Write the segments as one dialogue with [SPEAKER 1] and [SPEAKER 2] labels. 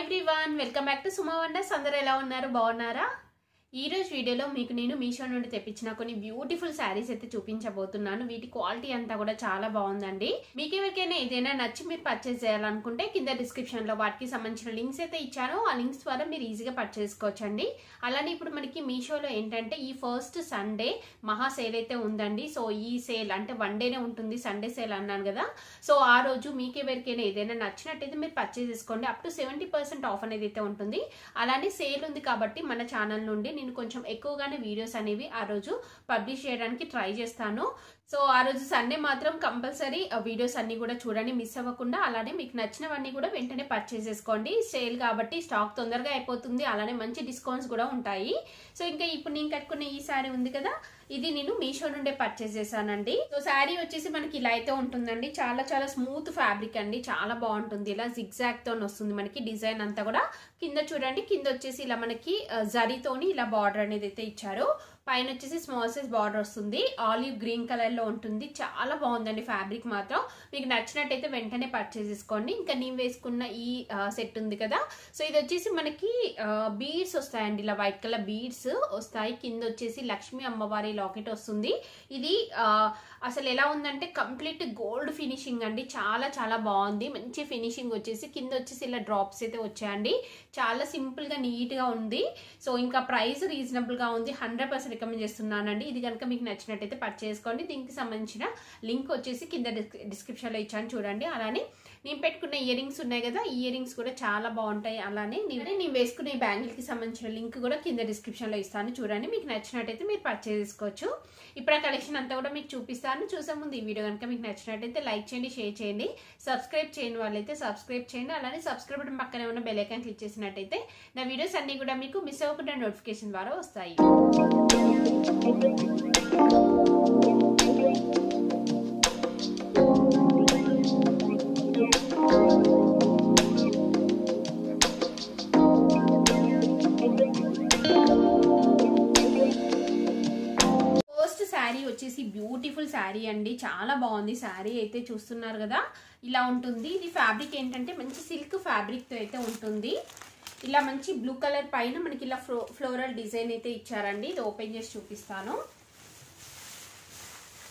[SPEAKER 1] Everyone welcome back to Suma wonders. అందరూ ఎలా ఉన్నారు? బాగున్నారా? ఈ రోజు వీడియోలో మీకు నేను మీషో నుండి తెప్పించిన కొన్ని బ్యూటిఫుల్ శారీస్ అయితే చూపించబోతున్నాను. వీటి క్వాలిటీ అంతా కూడా చాలా బాగుందండి. మీకు ఎవరికైనా ఏదైనా నచ్చి మీరు పర్చేస్ చేయాలనుకుంటే కింద డిస్క్రిప్షన్ లో వాటికి సంబంధించిన లింక్స్ అయితే ఇచ్చాను. ఆ లింక్స్ ద్వారా మీరు ఈజీగా పర్చేస్ చేసుకోవచ్చండి. అలానే ఇప్పుడు మనకి మీషోలో ఏంటంటే ఈ ఫస్ట్ సండే మహా సేల్ అయితే ఉందండి. సో ఈ సేల్ అంటే వన్ డేనే ఉంటుంది, సండే సేల్ అన్నాను కదా. సో ఆ రోజు మీకు ఎవరికైనా ఏదైనా నచ్చినట్టయితే మీరు పర్చేస్ చేసుకోండి. అప్ టు 70% ఆఫ్ అనేది అయితే ఉంటుంది. అలానే సేల్ ఉంది కాబట్టి మన ఛానల్ నుండి నేను కొంచెం ఎక్కువగానే వీడియోస్ అనేవి ఆ రోజు పబ్లిష్ చేయడానికి ట్రై చేస్తాను. సో ఆ రోజు సండే మాత్రం కంపల్సరీ వీడియోస్ అన్ని కూడా చూడండి, మిస్ అవ్వకుండా. అలానే మీకు నచ్చినవన్నీ కూడా వెంటనే పర్చేస్ చేసుకోండి. సేల్ కాబట్టి స్టాక్ తొందరగా అయిపోతుంది. అలానే మంచి డిస్కౌంట్స్ కూడా ఉంటాయి. సో ఇంకా ఇప్పుడు నేను కట్టుకున్న ఈ శారీ ఉంది కదా, ఇది నేను మీషో నుండే పర్చేస్ చేశానండి. సో శారీ వచ్చేసి మనకి ఇలా అయితే ఉంటుందండి. చాలా చాలా స్మూత్ ఫ్యాబ్రిక్ అండి, చాలా బాగుంటుంది. ఇలా జిగ్జాగ్ తో వస్తుంది మనకి డిజైన్ అంతా కూడా. కింద చూడండి, కింద వచ్చేసి ఇలా మనకి జరీతోని ఇలా బార్డర్ అనేది అయితే ఇచ్చారు. పైన వచ్చేసి స్మాల్ సైజ్ బార్డర్ వస్తుంది, ఆలివ్ గ్రీన్ కలర్ లో ఉంటుంది. చాలా బాగుందండి ఫ్యాబ్రిక్ మాత్రం. మీకు నచ్చినట్టయితే వెంటనే పర్చేస్ చేసుకోండి. ఇంకా నేను వేసుకున్న ఈ సెట్ ఉంది కదా, సో ఇది వచ్చేసి మనకి బీడ్స్ వస్తాయండి, ఇలా వైట్ కలర్ బీడ్స్ వస్తాయి. కింద వచ్చేసి లక్ష్మీ అమ్మవారి లాకెట్ వస్తుంది. ఇది అసలు ఎలా ఉందంటే కంప్లీట్ గోల్డ్ ఫినిషింగ్ అండి, చాలా చాలా బాగుంది. మంచి ఫినిషింగ్ వచ్చేసి కింద వచ్చేసి ఇలా డ్రాప్స్ అయితే వచ్చాయండి. చాలా సింపుల్ గా నీట్ గా ఉంది. సో ఇంకా ప్రైస్ రీజనబుల్ గా ఉంది. 100% రికమెండ్ చేస్తున్నానండి. ఇది కనుక మీకు నచ్చినట్టయితే పర్చేస్ చేసుకోండి. దీనికి సంబంధించిన లింక్ వచ్చేసి కింద డిస్క్రిప్షన్ లో ఇచ్చాను చూడండి. అలానే నేను పెట్టుకున్న ఇయర్ రింగ్స్ ఉన్నాయి కదా, ఈ ఇయర్ రింగ్స్ కూడా చాలా బాగుంటాయి. అలానే నేను వేసుకున్న ఈ బ్యాంగిల్ కి సంబంధించిన లింక్ కూడా కింద డిస్క్రిప్షన్ లో ఇస్తాను చూడండి. మీకు నచ్చినట్టయితే మీరు పర్చేస్ చేసుకోవచ్చు. ఇప్పుడు ఆ కలెక్షన్ అంతా కూడా మీకు చూపిస్తాను. చూసే ముందు ఈ వీడియో కనుక మీకు నచ్చినట్టయితే లైక్ చేయండి, షేర్ చేయండి. సబ్స్క్రైబ్ చేయని వాళ్ళైతే సబ్స్క్రైబ్ చేయండి. అలానే సబ్స్క్రైబ్ బటన్ పక్కనే ఉన్న బెల్ ఐకాన్ క్లిక్ చేసినట్టయితే నా వీడియోస్ అన్ని కూడా మీకు మిస్ అవ్వకుండా నోటిఫికేషన్ ద్వారా వస్తాయి. శారీ వచ్చేసి బ్యూటిఫుల్ శారీ అండి, చాలా బాగుంది. శారీ అయితే చూస్తున్నారు కదా, ఇలా ఉంటుంది. ఇది ఫ్యాబ్రిక్ ఏంటంటే మంచి సిల్క్ ఫ్యాబ్రిక్ తో అయితే ఉంటుంది. ఇలా మంచి బ్లూ కలర్ పైన మనకి ఇలా ఫ్లోరల్ డిజైన్ అయితే ఇచ్చారండి. ఇది ఓపెన్ చేసి చూపిస్తాను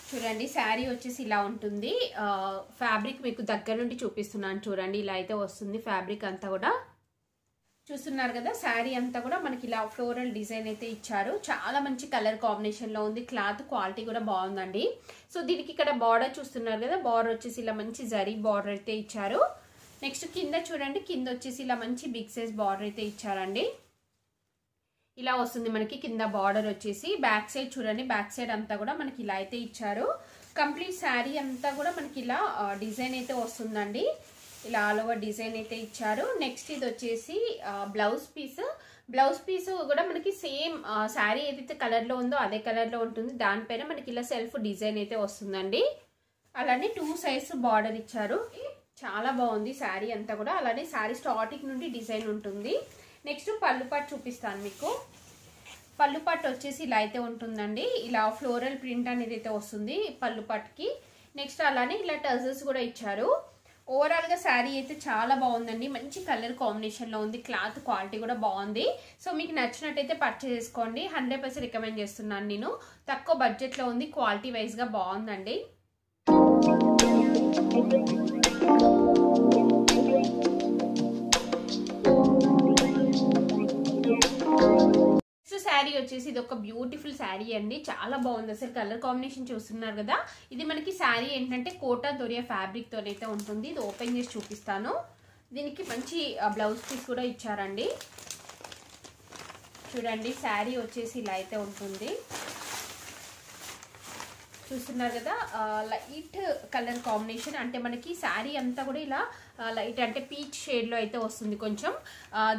[SPEAKER 1] చూడండి. శారీ వచ్చేసి ఇలా ఉంటుంది. ఫ్యాబ్రిక్ మీకు దగ్గర నుండి చూపిస్తున్నాను చూడండి. ఇలా అయితే వస్తుంది ఫ్యాబ్రిక్ అంతా కూడా. చూస్తున్నారు కదా, శారీ అంతా కూడా మనకి ఇలా ఫ్లోరల్ డిజైన్ అయితే ఇచ్చారు. చాలా మంచి కలర్ కాంబినేషన్ లో ఉంది. క్లాత్ క్వాలిటీ కూడా బాగుందండి. సో దీనికి ఇక్కడ బార్డర్ చూస్తున్నారు కదా, బార్డర్ వచ్చేసి ఇలా మంచి జరీ బార్డర్ అయితే ఇచ్చారు. నెక్స్ట్ కింద చూడండి, కింద వచ్చేసి ఇలా మంచి బిగ్ సైజ్ బార్డర్ అయితే ఇచ్చారండి. ఇలా వస్తుంది మనకి కింద బార్డర్ వచ్చేసి. బ్యాక్ సైడ్ చూడండి, బ్యాక్ సైడ్ అంతా కూడా మనకి ఇలా అయితే ఇచ్చారు. కంప్లీట్ శారీ అంతా కూడా మనకి ఇలా డిజైన్ అయితే వస్తుందండి. ఇలా ఆల్ ఓవర్ డిజైన్ అయితే ఇచ్చారు. నెక్స్ట్ ఇది వచ్చేసి బ్లౌజ్ పీస్. బ్లౌజ్ పీస్ కూడా మనకి సేమ్ శారీ ఏదైతే కలర్ లో ఉందో అదే కలర్ లో ఉంటుంది. దానిపైన మనకి ఇలా సెల్ఫ్ డిజైన్ అయితే వస్తుందండి. అలానే 2 సైజ్ బార్డర్ ఇచ్చారు. చాలా బాగుంది శారీ అంతా కూడా. అలానే శారీ స్టార్టింగ్ నుండి డిజైన్ ఉంటుంది. నెక్స్ట్ పళ్ళు పాటు చూపిస్తాను మీకు. పళ్ళు పాటు వచ్చేసి ఇలా అయితే ఉంటుందండి. ఇలా ఫ్లోరల్ ప్రింట్ అనేది అయితే వస్తుంది పళ్ళు పాటుకి. నెక్స్ట్ అలానే ఇలా టజల్స్ కూడా ఇచ్చారు. ఓవరాల్ గా శారీ అయితే చాలా బాగుందండి. మంచి కలర్ కాంబినేషన్ లో ఉంది. క్లాత్ క్వాలిటీ కూడా బాగుంది. సో మీకు నచ్చినట్టయితే పర్చేస్ చేసుకోండి. 100% రికమెండ్ చేస్తున్నాను నేను. తక్కువ బడ్జెట్ లో ఉంది, క్వాలిటీ వైజ్ గా బాగుందండి. శారీ వచ్చేసి ఇది ఒక బ్యూటిఫుల్ శారీ అండి, చాలా బాగుంది. అసలు కలర్ కాంబినేషన్ చూస్తున్నారు కదా. ఇది మనకి శారీ ఏంటంటే కోటా దొరియా ఫ్యాబ్రిక్ తోనైతే ఉంటుంది. ఇది ఓపెన్ చేసి చూపిస్తాను. దీనికి మంచి బ్లౌజ్ పీస్ కూడా ఇచ్చారండి. చూడండి, శారీ వచ్చేసి ఇలా అయితే ఉంటుంది. చూస్తున్నారు కదా, లైట్ కలర్ కాంబినేషన్. అంటే మనకి శారీ అంతా కూడా ఇలా లైట్ అంటే పీచ్ షేడ్ లో అయితే వస్తుంది కొంచెం.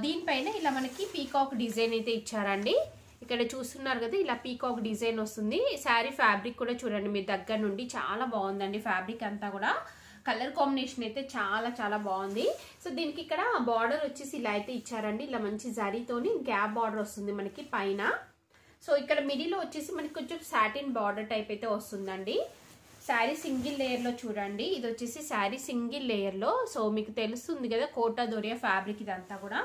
[SPEAKER 1] దీనిపైన ఇలా మనకి పీకాక్ డిజైన్ అయితే ఇచ్చారండి. ఇక్కడ చూస్తున్నారు కదా, ఇలా పీకాక్ డిజైన్ వస్తుంది. శారీ ఫ్యాబ్రిక్ కూడా చూడండి మీరు దగ్గర నుండి, చాలా బాగుందండి ఫ్యాబ్రిక్ అంతా కూడా. కలర్ కాంబినేషన్ అయితే చాలా చాలా బాగుంది. సో దీనికి ఇక్కడ బార్డర్ వచ్చేసి ఇలా అయితే ఇచ్చారండి. ఇలా మంచి జరీతోని గ్యాప్ బార్డర్ వస్తుంది మనకి పైన. సో ఇక్కడ మిడిల్ వచ్చేసి మనకి కొంచెం సాటిన్ బార్డర్ టైప్ అయితే వస్తుందండి. శారీ సింగిల్ లేయర్లో చూడండి. ఇది వచ్చేసి శారీ సింగిల్ లేయర్లో. సో మీకు తెలుస్తుంది కదా కోటా దొరియా ఫ్యాబ్రిక్ ఇదంతా కూడా.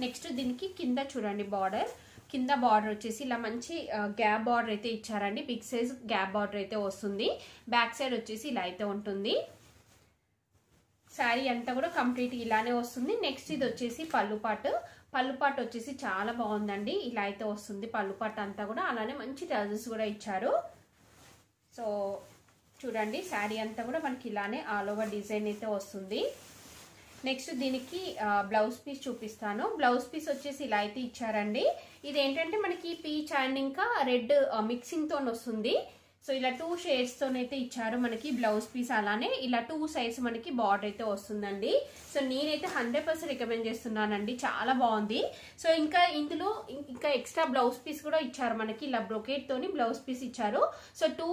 [SPEAKER 1] నెక్స్ట్ దీనికి కింద చూడండి బార్డర్. కింద బార్డర్ వచ్చేసి ఇలా మంచి గ్యాప్ బార్డర్ అయితే ఇచ్చారండి. బిగ్ సైజ్ గ్యాప్ బార్డర్ అయితే వస్తుంది. బ్యాక్ సైడ్ వచ్చేసి ఇలా అయితే ఉంటుంది. శారీ అంతా కూడా కంప్లీట్ ఇలానే వస్తుంది. నెక్స్ట్ ఇది వచ్చేసి పళ్ళు పాటు వచ్చేసి చాలా బాగుందండి. ఇలా అయితే వస్తుంది పళ్ళు పాటు అంతా కూడా. అలానే మంచి టజల్స్ కూడా ఇచ్చారు. సో చూడండి శారీ అంతా కూడా మనకి ఇలానే ఆల్ ఓవర్ డిజైన్ అయితే వస్తుంది. నెక్స్ట్ దీనికి బ్లౌజ్ పీస్ చూపిస్తాను. బ్లౌజ్ పీస్ వచ్చేసి ఇలా అయితే ఇచ్చారండి. ఇది ఏంటంటే మనకి పీచ్ అండ్ ఇంకా రెడ్ మిక్సింగ్ తో వస్తుంది. సో ఇలా 2 షేడ్స్ తోనైతే ఇచ్చారు మనకి బ్లౌజ్ పీస్. అలానే ఇలా 2 సైడ్స్ మనకి బార్డర్ అయితే వస్తుందండి. సో నేనైతే 100% రికమెండ్ చేస్తున్నానండి. చాలా బాగుంది. సో ఇంకా ఇందులో ఇంకా ఎక్స్ట్రా బ్లౌజ్ పీస్ కూడా ఇచ్చారు మనకి. ఇలా బ్రొకేట్ తోని బ్లౌజ్ పీస్ ఇచ్చారు. సో 2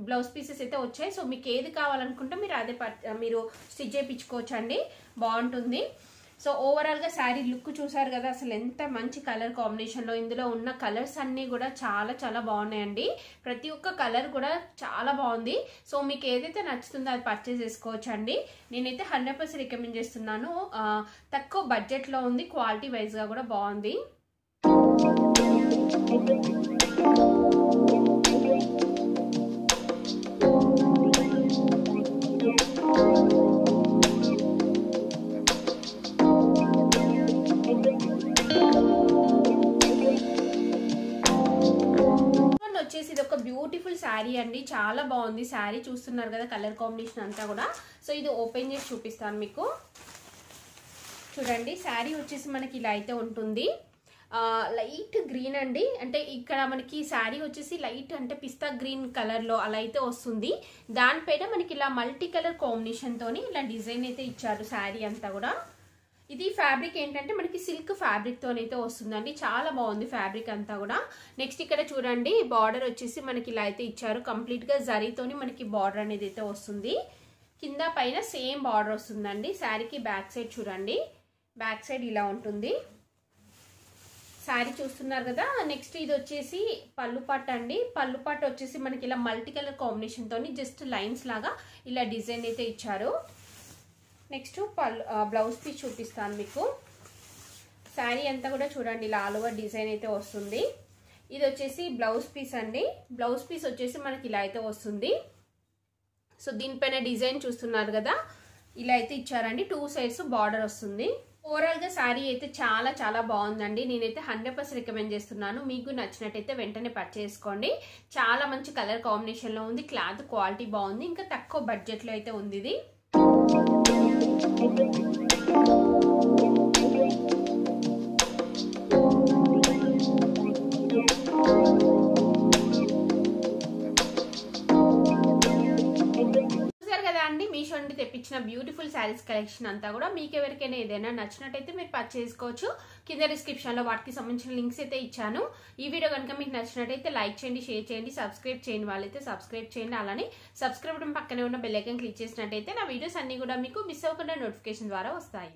[SPEAKER 1] బ్లౌజ్ పీసెస్ అయితే వచ్చాయి. సో మీకు ఏది కావాలనుకుంటే మీరు అదే మీరు స్టిచ్ చేయించుకోవచ్చు అండి. బాగుంటుంది. సో ఓవరాల్ గా శారీ లుక్ చూసారు కదా, అసలు ఎంత మంచి కలర్ కాంబినేషన్ లో. ఇందులో ఉన్న కలర్స్ అన్ని కూడా చాలా చాలా బాగున్నాయండి. ప్రతి ఒక్క కలర్ కూడా చాలా బాగుంది. సో మీకు ఏదైతే నచ్చుతుందో అది పర్చేస్ చేసుకోవచ్చు అండి. నేనైతే 100% రికమెండ్ చేస్తున్నాను. తక్కువ బడ్జెట్ లో ఉంది. క్వాలిటీ వైజ్ గా కూడా బాగుంది. వచ్చేసి ఇది ఒక బ్యూటిఫుల్ శారీ అండి. చాలా బాగుంది శారీ. చూస్తున్నారు కదా కలర్ కాంబినేషన్ అంతా కూడా. సో ఇది ఓపెన్ చేసి చూపిస్తాను మీకు. చూడండి శారీ వచ్చేసి మనకి ఇలా అయితే ఉంటుంది. లైట్ గ్రీన్ అండి. అంటే ఇక్కడ మనకి శారీ వచ్చేసి లైట్ అంటే పిస్తా గ్రీన్ కలర్ లో అలా అయితే వస్తుంది. దానిపైన మనకి ఇలా మల్టీ కలర్ కాంబినేషన్ తోని ఇలా డిజైన్ అయితే ఇచ్చారు శారీ అంతా కూడా. ఇది ఫ్యాబ్రిక్ ఏంటంటే మనకి సిల్క్ ఫ్యాబ్రిక్ తోనైతే వస్తుందండి. చాలా బాగుంది ఫ్యాబ్రిక్ అంతా కూడా. నెక్స్ట్ ఇక్కడ చూడండి బార్డర్ వచ్చేసి మనకి ఇలా అయితే ఇచ్చారు. కంప్లీట్ గా జరీతోని మనకి బార్డర్ అనేది అయితే వస్తుంది. కింద పైన సేమ్ బార్డర్ వస్తుందండి. శారీకి బ్యాక్ సైడ్ చూడండి. బ్యాక్ సైడ్ ఇలా ఉంటుంది. శారీ చూస్తున్నారు కదా. నెక్స్ట్ ఇది వచ్చేసి పళ్ళు పాటు అండి. పళ్ళు పాటు వచ్చేసి మనకి ఇలా మల్టీ కలర్ కాంబినేషన్ తోని జస్ట్ లైన్స్ లాగా ఇలా డిజైన్ అయితే ఇచ్చారు. నెక్స్ట్ బ్లౌజ్ పీస్ చూపిస్తాను మీకు. శారీ అంతా కూడా చూడండి ఇలా ఆల్ ఓవర్ డిజైన్ అయితే వస్తుంది. ఇది వచ్చేసి బ్లౌజ్ పీస్ అండి. బ్లౌజ్ పీస్ వచ్చేసి మనకి ఇలా అయితే వస్తుంది. సో దీనిపైన డిజైన్ చూస్తున్నారు కదా, ఇలా అయితే ఇచ్చారండి. 2 సైడ్స్ బార్డర్ వస్తుంది. ఓవరాల్ గా శారీ అయితే చాలా చాలా బాగుందండి. నేనైతే 100% రికమెండ్ చేస్తున్నాను. మీకు నచ్చినట్టయితే వెంటనే పర్చేస్ చేసుకోండి. చాలా మంచి కలర్ కాంబినేషన్ లో ఉంది. క్లాత్ క్వాలిటీ బాగుంది. ఇంకా తక్కువ బడ్జెట్ లో అయితే ఉంది ఇది. మీషో నుండి తెప్పించిన బ్యూటిఫుల్ శారీస్ కలెక్షన్ అంతా కూడా. మీకు ఎవరికైనా ఏదైనా నచ్చినట్టయితే మీరు పర్చేస్ చేసుకోవచ్చు. కింద డిస్క్రిప్షన్ లో వాటికి సంబంధించిన లింక్స్ అయితే ఇచ్చాను. ఈ వీడియో కనుక మీకు నచ్చినట్టయితే లైక్ చేయండి, షేర్ చేయండి, సబ్స్క్రైబ్ చేయండి. వాళ్ళైతే సబ్స్క్రైబ్ చేయండి. అలానే సబ్స్క్రైబ్ పక్కనే ఉన్న బెల్ ఐకాన్ క్లిక్ చేసినట్టయితే నా వీడియోస్ అన్ని కూడా మీకు మిస్ అవ్వకుండా నోటిఫికేషన్ ద్వారా వస్తాయి.